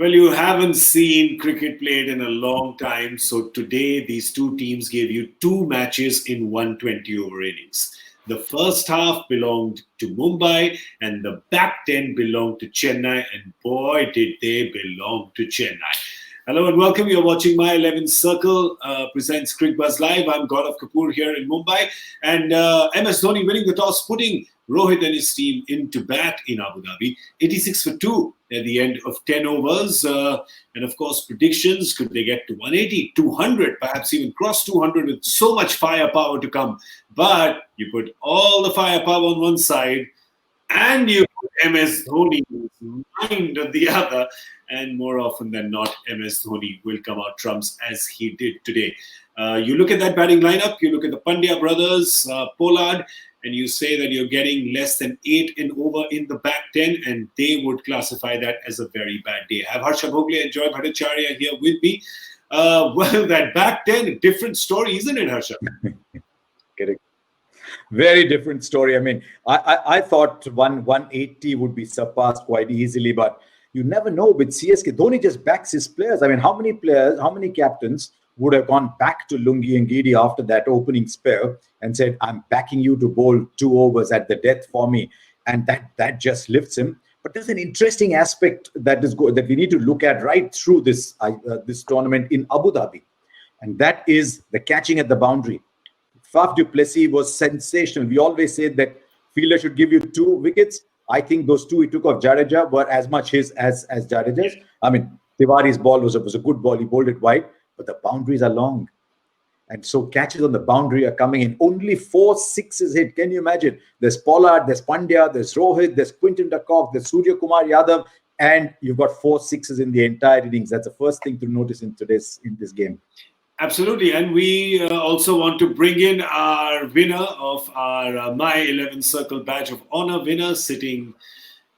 Well, you haven't seen cricket played in a long time, so today these two teams gave you two matches in 120 over innings. The first half belonged to Mumbai, and the back 10 belonged to Chennai, and boy, did they belong to Chennai. Hello and welcome. You're watching My 11 Circle presents Cricbuzz Live. I'm Gaurav Kapur here in Mumbai, and MS Dhoni winning the toss, putting Rohit and his team into bat in Abu Dhabi. 86 for 2 at the end of 10 overs. And of course, predictions, could they get to 180, 200, perhaps even cross 200 with so much firepower to come. But you put all the firepower on one side and you put MS Dhoni's mind on the other. And more often than not, MS Dhoni will come out trumps as he did today. You look at that batting lineup, you look at the Pandya brothers, Pollard, and you say that you're getting less than 8 in over in the back 10, and they would classify that as a very bad day. I have Harsha, Bhogle and Bhattacharjya here with me. Well, that back 10, a different story, isn't it, Harsha? Correct. Very different story. I mean, I thought 180 would be surpassed quite easily, but you never know with CSK. Dhoni just backs his players. I mean, how many players, how many captains would have gone back to Lungi and Giri after that opening spell and said, I'm backing you to bowl 2 overs at the death for me. And that just lifts him. But there's an interesting aspect that we need to look at right through this tournament in Abu Dhabi. And that is the catching at the boundary. Faf du Plessis was sensational. We always say that fielder should give you 2 wickets. I think those 2 he took off Jadeja were as much his as Jadeja's. I mean, Tiwari's ball was a good ball. He bowled it wide, but the boundaries are long. And so catches on the boundary are coming in. Only 4 sixes hit. Can you imagine? There's Pollard, there's Pandya, there's Rohit, there's Quinton de Kock, there's Surya Kumar Yadav, and you've got 4 sixes in the entire innings. That's the first thing to notice in this game. Absolutely. And we also want to bring in our winner of our My 11 Circle Badge of Honor winner, sitting,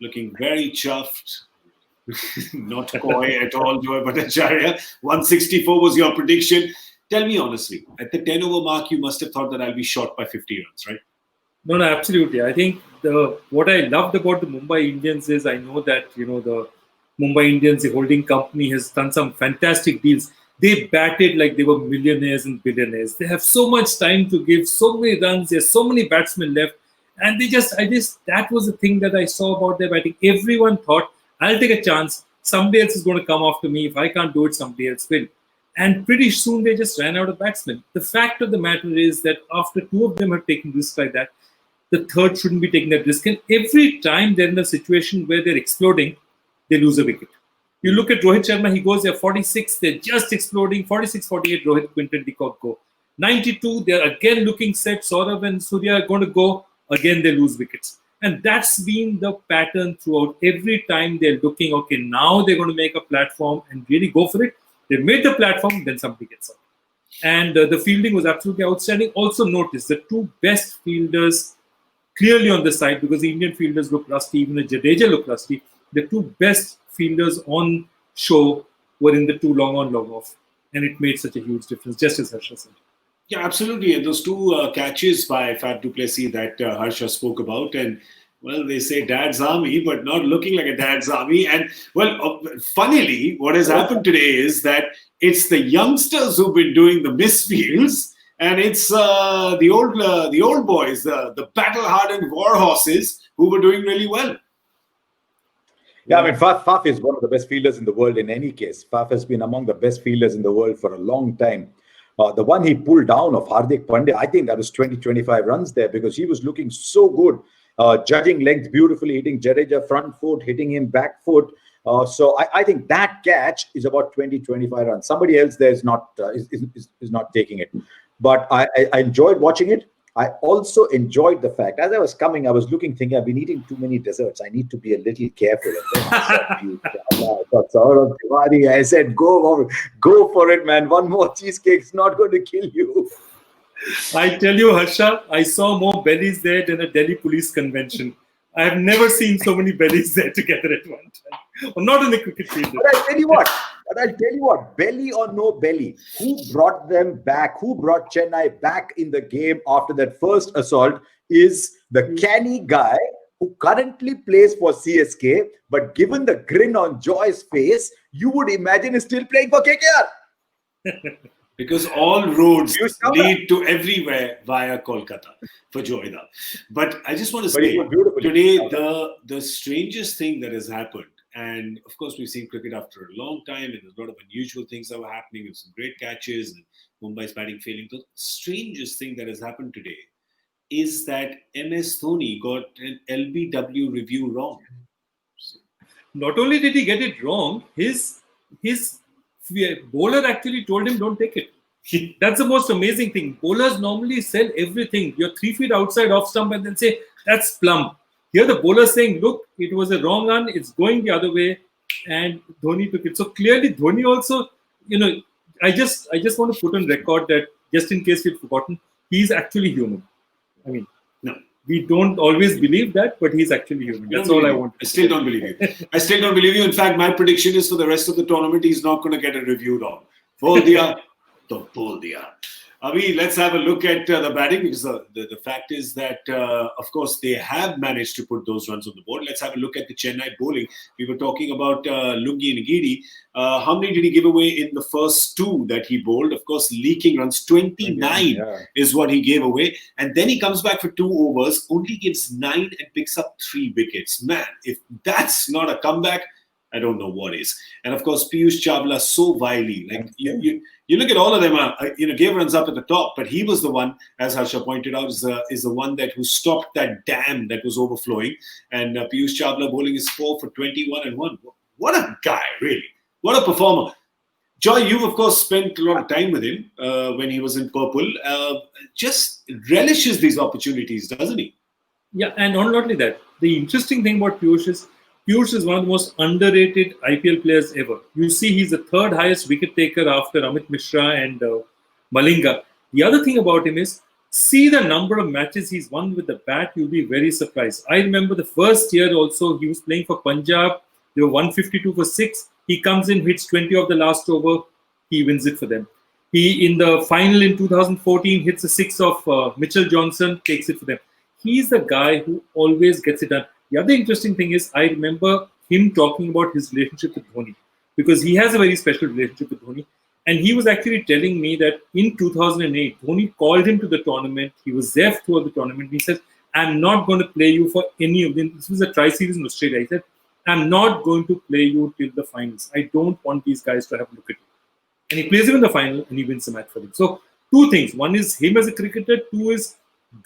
looking very chuffed. Not coy at all, Joy Bhattacharjya. 164 was your prediction. Tell me honestly, at the 10 over mark, you must have thought that I'll be shot by 50 runs, right? No, absolutely. I think what I loved about the Mumbai Indians is I know that, the Mumbai Indians, the holding company, has done some fantastic deals. They batted like they were millionaires and billionaires. They have so much time to give, so many runs. There's so many batsmen left. And that was the thing that I saw about their batting. Everyone thought, I'll take a chance. Somebody else is going to come after me. If I can't do it, somebody else will. And pretty soon they just ran out of batsmen. The fact of the matter is that after 2 of them have taken risks like that, the third shouldn't be taking that risk. And every time they're in a situation where they're exploding, they lose a wicket. You look at Rohit Sharma, he goes there 46, they're just exploding. 46, 48, Rohit, Quinton de Kock go. 92, they're again looking set. Saurav and Surya are going to go. Again, they lose wickets. And that's been the pattern throughout. Every time they're looking, okay, now they're going to make a platform and really go for it. They made the platform, then somebody gets out. And the fielding was absolutely outstanding. Also notice the 2 best fielders clearly on the side, because the Indian fielders look rusty, even the Jadeja look rusty. The 2 best fielders on show were in the 2 long on, long off. And it made such a huge difference, just as Harsha said. Yeah, absolutely. And those 2 catches by Faf du Plessis that Harsha spoke about. And, well, they say dad's army, but not looking like a dad's army. And, well, funnily, what has happened today is that it's the youngsters who've been doing the misfields. And it's the old boys, the battle-hardened war horses who were doing really well. Yeah, I mean, Faf is one of the best fielders in the world in any case. Faf has been among the best fielders in the world for a long time. The one he pulled down of Hardik Pandya, I think that was 20-25 runs there, because he was looking so good, judging length beautifully, hitting Jadeja front foot, hitting him back foot. So I think that catch is about 20-25 runs. Somebody else there is not taking it. But I enjoyed watching it. I also enjoyed the fact, as I was coming, I was looking, thinking, I've been eating too many desserts. I need to be a little careful. And then I saw Tiwari. I said, go for it, man. One more cheesecake's not going to kill you. I tell you, Harsha, I saw more bellies there than a Delhi police convention. I have never seen so many bellies there together at one time. Or not in the cricket field. But I'll tell you what, belly or no belly, who brought them back, who brought Chennai back in the game after that first assault is the canny guy who currently plays for CSK, but given the grin on Joy's face, you would imagine is still playing for KKR. Because all roads Piyush Chawla. lead to everywhere via Kolkata for Joyda. But I just want to But he say, was beautiful. today the strangest thing that has happened, and of course we've seen cricket after a long time, and there's a lot of unusual things that were happening, with some great catches, and Mumbai's batting failing. The strangest thing that has happened today is that MS Dhoni got an LBW review wrong. Not only did he get it wrong, his bowler actually told him, don't take it. That's the most amazing thing. Bowlers normally sell everything. You're 3 feet outside off stump and then say, that's plumb. Here the bowler saying, look, it was a wrong run. It's going the other way. And Dhoni took it. So clearly Dhoni also, I just want to put on record that, just in case you've forgotten, he's actually human. I mean, no, we don't always believe that, but he's actually human. That's all I want. I still don't believe you. I still don't believe you. In fact, my prediction is for the rest of the tournament, he's not going to get a review wrong. Bol diya, to bol diya. Abhi, let's have a look at the batting, because the fact is that, of course, they have managed to put those runs on the board. Let's have a look at the Chennai bowling. We were talking about Lungi and Giri. How many did he give away in the first 2 that he bowled? Of course, leaking runs. 29 is what he gave away. And then he comes back for 2 overs, only gives 9 and picks up 3 wickets. Man, if that's not a comeback, I don't know what is. And of course, Piyush Chawla, so wily. Like you look at all of them. Gave runs up at the top, but he was the one, as Harsha pointed out, is the one who stopped that dam that was overflowing. And Piyush Chawla bowling is 4 for 21 and 1. What a guy, really! What a performer. Joy, you've of course spent a lot of time with him when he was in purple. Just relishes these opportunities, doesn't he? Yeah, and not only that, the interesting thing about Piyush is one of the most underrated IPL players ever. You see, he's the 3rd highest wicket taker after Amit Mishra and Malinga. The other thing about him is, see the number of matches he's won with the bat, you'll be very surprised. I remember the first year also, he was playing for Punjab. They were 152 for 6. He comes in, hits 20 of the last over. He wins it for them. He, in the final in 2014, hits a 6 of Mitchell Johnson, takes it for them. He's the guy who always gets it done. The other interesting thing is, I remember him talking about his relationship with Dhoni, because he has a very special relationship with Dhoni. And he was actually telling me that in 2008, Dhoni called him to the tournament. He was there throughout the tournament. He said, I'm not going to play you for any of them. This was a tri-series in Australia. He said, I'm not going to play you till the finals. I don't want these guys to have a look at you. And he plays him in the final and he wins the match for them. So 2 things. One is him as a cricketer. 2 is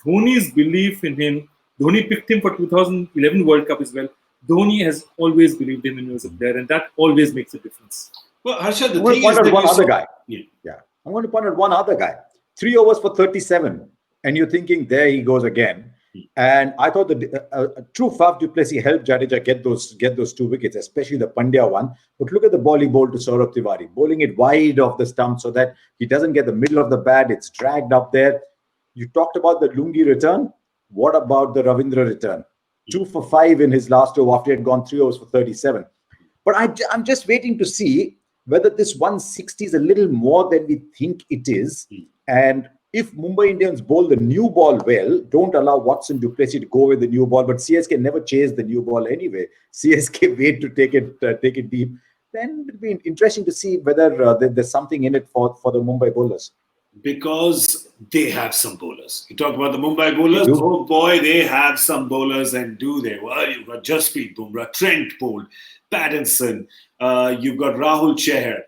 Dhoni's belief in him. Dhoni picked him for 2011 World Cup as well. Dhoni has always believed in him as a player, and that always makes a difference. Well, Harsha, the I'm going thing to is point out that one other guy. Yeah. I'm going to point out one other guy. 3 overs for 37. And you're thinking, there he goes again. And I thought that true Faf du Plessis helped Jadeja get those 2 wickets, especially the Pandya one. But look at the ball he bowled to Saurabh Tiwari, bowling it wide off the stump so that he doesn't get the middle of the bat. It's dragged up there. You talked about the Lungi return. What about the Ravindra return? 2 for 5 in his last over after he had gone 3 overs for 37. But I'm just waiting to see whether this 160 is a little more than we think it is. And if Mumbai Indians bowl the new ball well, don't allow Watson du Plessis to go with the new ball, but CSK never chase the new ball anyway. CSK wait to take it deep. Then it'll be interesting to see whether there's something in it for the Mumbai bowlers. Because they have some bowlers. You talk about the Mumbai bowlers. Oh boy, they have some bowlers, and do they? Well, you've got Jasprit Bumrah, Trent bowled, Pattinson, you've got Rahul Chahar,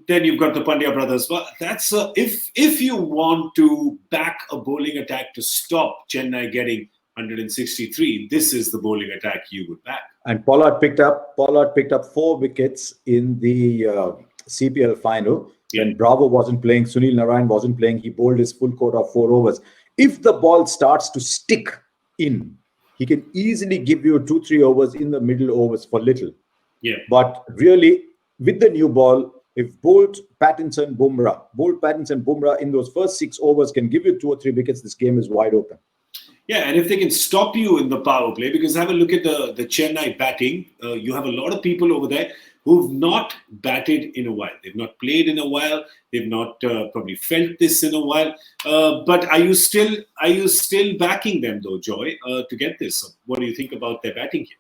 then you've got the Pandya brothers. But that's if you want to back a bowling attack to stop Chennai getting 163, this is the bowling attack you would back. And Pollard picked up 4 wickets in the CPL final. When Bravo wasn't playing, Sunil Narayan wasn't playing, he bowled his full quota of 4 overs. If the ball starts to stick in, he can easily give you 2-3 overs in the middle overs for little. Yeah. But really, with the new ball, if bowled Pattinson, Bumrah in those first 6 overs can give you 2 or 3 wickets, this game is wide open. Yeah, and if they can stop you in the power play, because have a look at the Chennai batting, you have a lot of people over there who've not batted in a while. They've not played in a while. They've not probably felt this in a while. But are you still backing them though, Joy, to get this? What do you think about their batting here?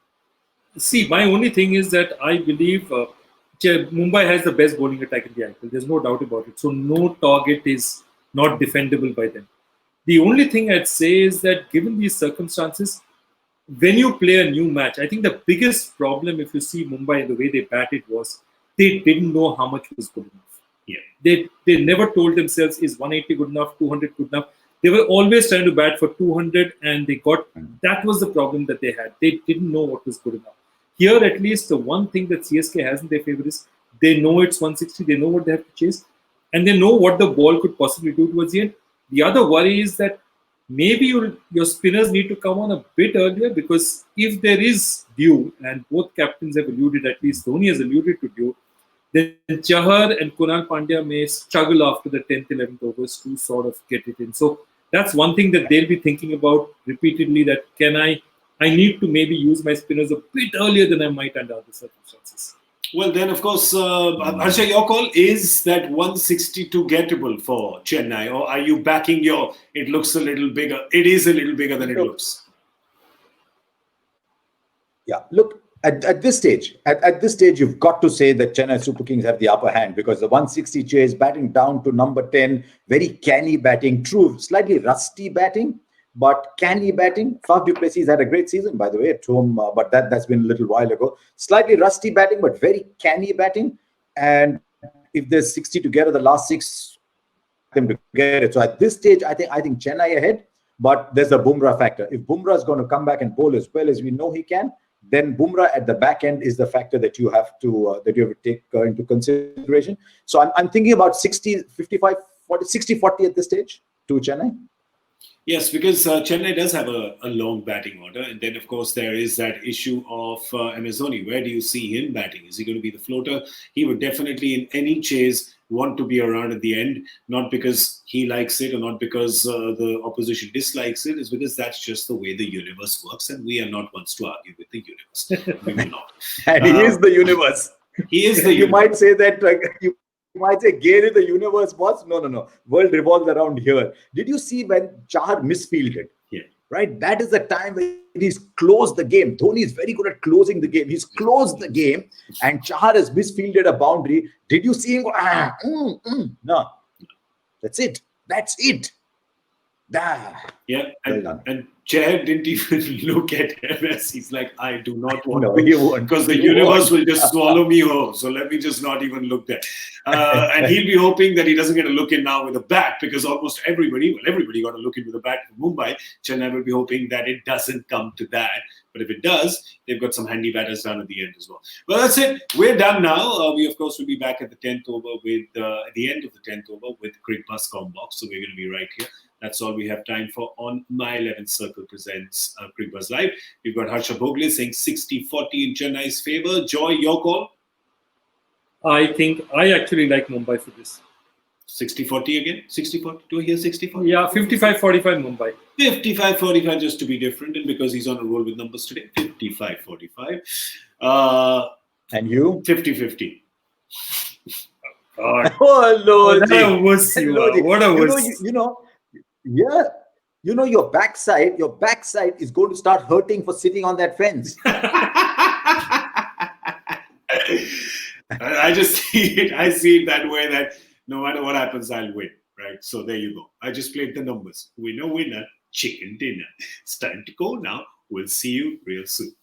See, my only thing is that I believe Mumbai has the best bowling attack in the IPL. There's no doubt about it. So no target is not defendable by them. The only thing I'd say is that given these circumstances, when you play a new match, I think the biggest problem, if you see Mumbai, the way they batted was they didn't know how much was good enough. Yeah. They never told themselves, is 180 good enough, 200 good enough. They were always trying to bat for 200 and they got, that was the problem that they had. They didn't know what was good enough. Here, at least, the one thing that CSK has in their favor is they know it's 160, they know what they have to chase, and they know what the ball could possibly do towards the end. The other worry is that maybe your spinners need to come on a bit earlier, because if there is due, and both captains have alluded, at least Dhoni has alluded to due, then Chahar and Kunal Pandya may struggle after the 10th, 11th overs to sort of get it in. So that's one thing that they'll be thinking about repeatedly, that I need to maybe use my spinners a bit earlier than I might under other circumstances. Well, then, of course, Harsha, your call, is that 162 gettable for Chennai, or are you backing it looks a little bigger? It is a little bigger than it looks. Yeah, look, at this stage, you've got to say that Chennai Super Kings have the upper hand, because the 160 chase, batting down to number 10, very canny batting, true, slightly rusty batting, but canny batting. Faf du Plessis had a great season, by the way, at home, but that's been a little while ago. Slightly rusty batting, but very canny batting. And if there's 60 together, the last 6, them to get it. So at this stage, I think Chennai ahead, but there's a Bumrah factor. If Bumrah is going to come back and bowl as well as we know he can, then Bumrah at the back end is the factor that you have to take into consideration. So I'm thinking about 60, 55, 40, 60, 40 at this stage to Chennai. Yes, because Chennai does have a long batting order. And then, of course, there is that issue of MS Dhoni. Where do you see him batting? Is he going to be the floater? He would definitely, in any chase, want to be around at the end, not because he likes it or not because the opposition dislikes it. It's because that's just the way the universe works. And we are not ones to argue with the universe. We will not. And he is the universe. He is the You universe. might say that, you might say, Gale is the universe boss. No. World revolves around here. Did you see when Chahar misfielded? Yeah. Right? That is the time when he's closed the game. Dhoni is very good at closing the game. He's closed the game and Chahar has misfielded a boundary. Did you see him go, No. That's it. Yeah, Well and Chad didn't even look at MS. He's like, I do not want No, to, he won't. because the He universe won't. will just swallow me whole. So let me just not even look there. And he'll be hoping that he doesn't get a look in now with a bat, because almost everybody got a look in with a bat for Mumbai. Chennai will be hoping that it doesn't come to that. But if it does, they've got some handy batters down at the end as well. Well, that's it. We're done now. We, of course, will be back at the 10th over at the end of the 10th over with Cricbuzz Combox. So we're going to be right here. That's all we have time for on My 11th Circle presents Cricbuzz Live. We've got Harsha Bhogle saying 60-40 in Chennai's favor. Joy, your call? I think I actually like Mumbai for this. 60-40 again? 60-40? Do I hear 60-40? Yeah, 55-45 Mumbai. 55-45 just to be different, and because he's on a roll with numbers today. 55-45. And you? 50-50. God. Oh, Lord. What a wuss you are. What a wuss. Yeah. Your backside is going to start hurting for sitting on that fence. I just see it. I see it that way, that no matter what happens, I'll win. Right? So there you go. I just played the numbers. Winner, chicken dinner. It's time to go now. We'll see you real soon.